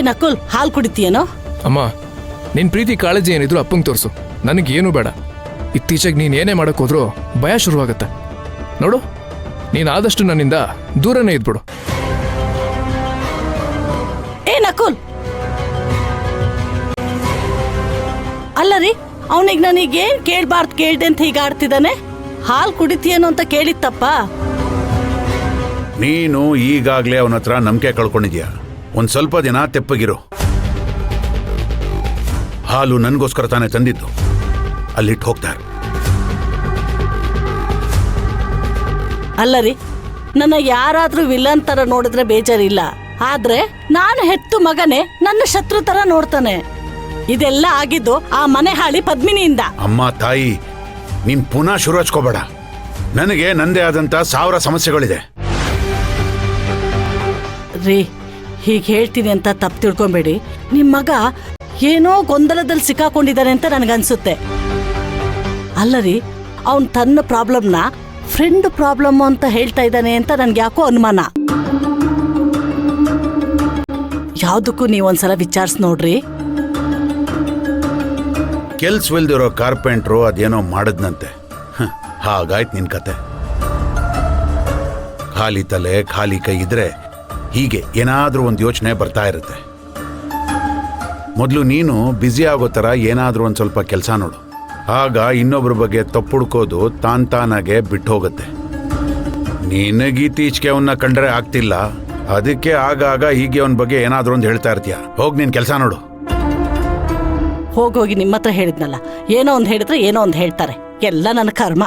ನಕುಲ್ ಹಾಲು ಕುಡಿತೀಯೇನೋ? ಅಮ್ಮ, ನಿನ್ ಪ್ರೀತಿ ಕಾಳಜಿ ಏನಿದ್ರು ಅಪ್ಪಂಗೆ ತೋರಿಸು, ನನಗೇನು ಬೇಡ. ಇತ್ತೀಚೆಗೆ ನೀನ್ ಏನೇ ಮಾಡಕ್ ಹೋದ್ರೂ ಭಯ ಶುರುವಾಗತ್ತೆ. ನೋಡು, ನೀನ್ ಆದಷ್ಟು ನನ್ನಿಂದ ದೂರನೇ ಇದ್ಬಿಡು. ನಕುಲ್, ಅಲ್ಲ ರೀ, ಅವನಿಗೆ ನನಗೇನ್ ಕೇಳ್ಬಾರ್ದು ಕೇಳ್ದೆ ಅಂತ ಹೀಗ ಆಡ್ತಿದ್ದಾನೆ. ಹಾಲು ಕುಡಿತೀಯೇನೋ ಅಂತ ಕೇಳಿತ್ತಪ್ಪ. ನೀನು ಈಗಾಗ್ಲೇ ಅವನ ಹತ್ರ ನಂಬಿಕೆ ಕಳ್ಕೊಂಡಿದ್ಯಾ. ಒಂದ್ ಸ್ವಲ್ಪ ದಿನ ತೆಪ್ಪಗಿರು. ಹಾಲು ನನ್ಗೋಸ್ಕರ ತಾನೇ ತಂದಿದ್ದು, ಅಲ್ಲಿಟ್ಟು ಹೋಗ್ತಾರೆ. ಅಲ್ಲ ರೀ, ನನ್ನ ಯಾರಾದ್ರೂ ವಿಲನ್ ತರ ನೋಡಿದ್ರೆ ಬೇಜಾರಿಲ್ಲ, ಆದ್ರೆ ನಾನು ಹೆತ್ತು ಮಗನೇ ನನ್ನ ಶತ್ರು ತರ ನೋಡ್ತಾನೆ. ಇದೆಲ್ಲ ಆಗಿದ್ದು ಆ ಮನೆ ಹಾಳಿ ಪದ್ಮಿನಿಯಿಂದ. ಅಮ್ಮ ತಾಯಿ, ನೀನ್ ಪುನಃ ಶುರು ಹಚ್ಕೋಬೇಡ. ನನಗೆ ನಂದೇ ಆದಂತ 1000 ಸಮಸ್ಯೆಗಳಿದೆ. ರೀ, ಹೀಗೆ ಹೇಳ್ತೀನಿ ಅಂತ ತಪ್ಪು ತಿಳ್ಕೊಂಬೇಡಿ. ನಿಮ್ ಮಗ ಏನೋ ಗೊಂದಲದಲ್ಲಿ ಸಿಕ್ಕಾಕೊಂಡಿದ್ದಾನೆ ಅಂತ ನನಗನ್ಸುತ್ತೆ. ಅಲ್ಲ ರೀ, ಅವನ್ ತನ್ನ ಪ್ರಾಬ್ಲಮ್ನ ಫ್ರೆಂಡ್ ಪ್ರಾಬ್ಲಮ್ ಅಂತ ಹೇಳ್ತಾ ಇದ್ದಾನೆ ಅಂತ ನನ್ಗೆ ಯಾಕೋ ಅನುಮಾನ. ಯಾವ್ದಕ್ಕೂ ನೀವೊಂದ್ಸಲ ವಿಚಾರಿಸಿ ನೋಡ್ರಿ. ಕೆಲ್ಸವಿಲ್ದಿರೋ ಕಾರ್ಪೆಂಟ್ರು ಅದೇನೋ ಮಾಡದ್ನಂತೆ. ಹಾಗಾಯ್ತು ನಿನ್ ಕತೆ. ಖಾಲಿ ತಲೆ ಖಾಲಿ ಕೈ ಇದ್ರೆ ಹೀಗೆ ಏನಾದ್ರೂ ಒಂದು ಯೋಚನೆ ಬರ್ತಾ ಇರುತ್ತೆ. ಮೊದಲು ನೀನು ಬ್ಯುಸಿ ಆಗೋ ಥರ ಏನಾದ್ರೂ ಒಂದು ಸ್ವಲ್ಪ ಕೆಲಸ ನೋಡು. ಆಗ ಇನ್ನೊಬ್ರ ಬಗ್ಗೆ ತಪ್ಪುಡ್ಕೋದು ತಾನಾಗೆ ಬಿಟ್ಟು ಹೋಗುತ್ತೆ. ನಿನಗೀತೀಚೆಗೆ ಅವನ್ನ ಕಂಡ್ರೆ ಆಗ್ತಿಲ್ಲ, ಅದಕ್ಕೆ ಆಗಾಗ ಹೀಗೆ ಅವನ ಬಗ್ಗೆ ಏನಾದ್ರೂ ಒಂದು ಹೇಳ್ತಾ ಇರ್ತೀಯ. ಹೋಗಿ ನೀನ್ ಕೆಲಸ ನೋಡು. ಹೋಗೋಗಿ ನಿಮ್ಮ ಹತ್ರ ಹೇಳಿದ್ನಲ್ಲ, ಏನೋ ಒಂದು ಹೇಳಿದ್ರೆ ಏನೋ ಒಂದು ಹೇಳ್ತಾರೆ. ಎಲ್ಲ ನನ್ನ ಕರ್ಮ.